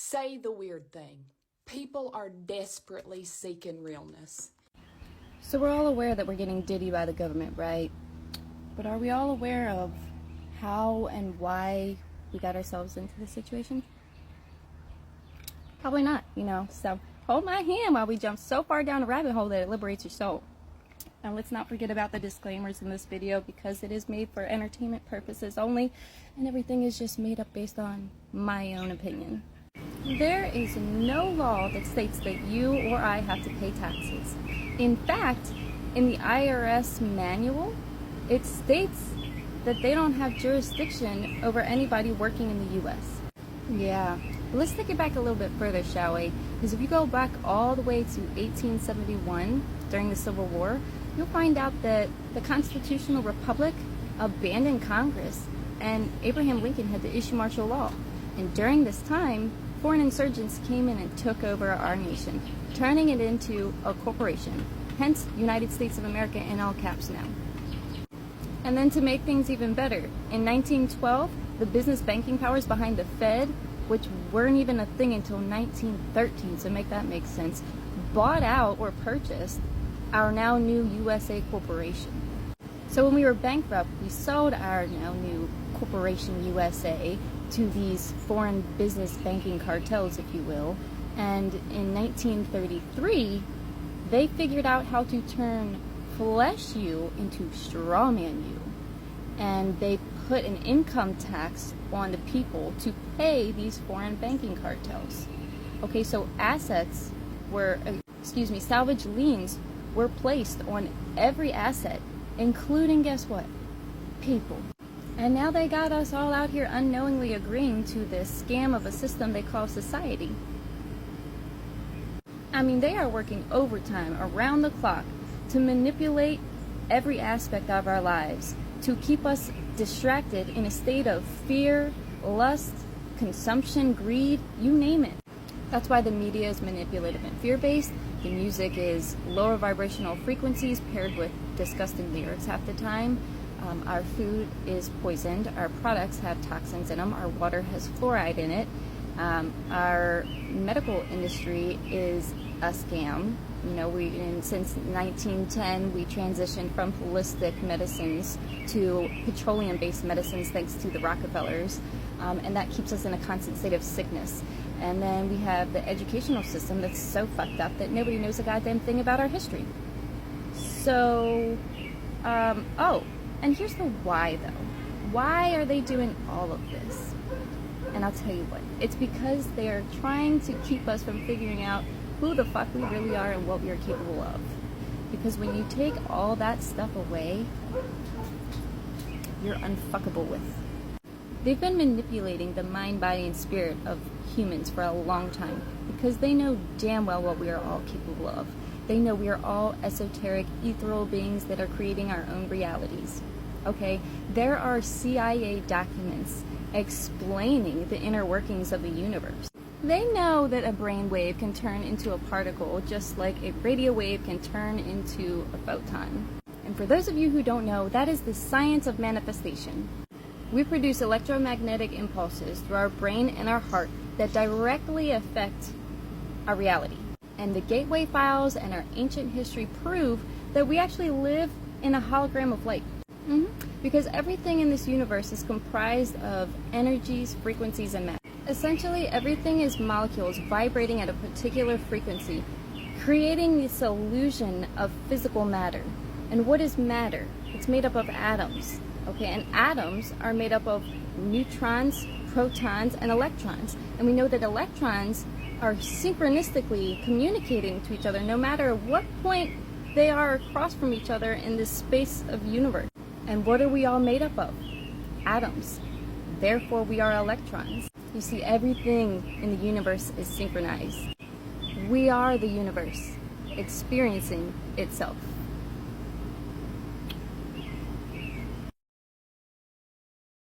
Say the weird thing. People are desperately seeking realness. So we're all aware that we're getting diddy by the government, right? But are we all aware of how and why we got ourselves into this situation? Probably not, so hold my hand while we jump so far down a rabbit hole that it liberates your soul. And let's not forget about the disclaimers in this video, because it is made for entertainment purposes only, and everything is just made up based on my own opinion. There is no law that states that you or I have to pay taxes. In fact, in the IRS manual, it states that they don't have jurisdiction over anybody working in the US. Yeah, but let's take it back a little bit further, shall we? Because if you go back all the way to 1871, during the Civil War, you'll find out that the Constitutional Republic abandoned Congress and Abraham Lincoln had to issue martial law. And during this time, foreign insurgents came in and took over our nation, turning it into a corporation, hence United States of America in all caps now. And then to make things even better, in 1912, the business banking powers behind the Fed, which weren't even a thing until 1913, so make that make sense, bought out or purchased our now new USA Corporation. So when we were bankrupt, we sold our now new Corporation USA to these foreign business banking cartels, if you will, and in 1933, they figured out how to turn flesh you into strawman you, and they put an income tax on the people to pay these foreign banking cartels. Okay, so assets were, salvage liens were placed on every asset, including, guess what? People. And now they got us all out here unknowingly agreeing to this scam of a system they call society. I mean, they are working overtime around the clock to manipulate every aspect of our lives, to keep us distracted in a state of fear, lust, consumption, greed, you name it. That's why the media is manipulative and fear-based. The music is lower vibrational frequencies paired with disgusting lyrics half the time. Our food is poisoned. Our products have toxins in them. Our water has fluoride in it. Our medical industry is a scam. Since 1910, we transitioned from holistic medicines to petroleum-based medicines thanks to the Rockefellers, and that keeps us in a constant state of sickness. And then we have the educational system that's so fucked up that nobody knows a goddamn thing about our history. So, and here's the why, though. Why are they doing all of this? And I'll tell you what. It's because they are trying to keep us from figuring out who the fuck we really are and what we are capable of. Because when you take all that stuff away, you're unfuckable with. They've been manipulating the mind, body, and spirit of humans for a long time because they know damn well what we are all capable of. They know we are all esoteric, ethereal beings that are creating our own realities. Okay? There are CIA documents explaining the inner workings of the universe. They know that a brain wave can turn into a particle just like a radio wave can turn into a photon. And for those of you who don't know, that is the science of manifestation. We produce electromagnetic impulses through our brain and our heart that directly affect our reality. And the gateway files and our ancient history prove that we actually live in a hologram of light. Because everything in this universe is comprised of energies, frequencies, and matter. Essentially, everything is molecules vibrating at a particular frequency, creating this illusion of physical matter. And what is matter? It's made up of atoms. Okay, and atoms are made up of neutrons, protons, and electrons. And we know that electrons are synchronistically communicating to each other no matter what point they are across from each other in this space of universe. And what are we all made up of? Atoms. Therefore, we are electrons. You see, everything in the universe is synchronized. We are the universe, experiencing itself.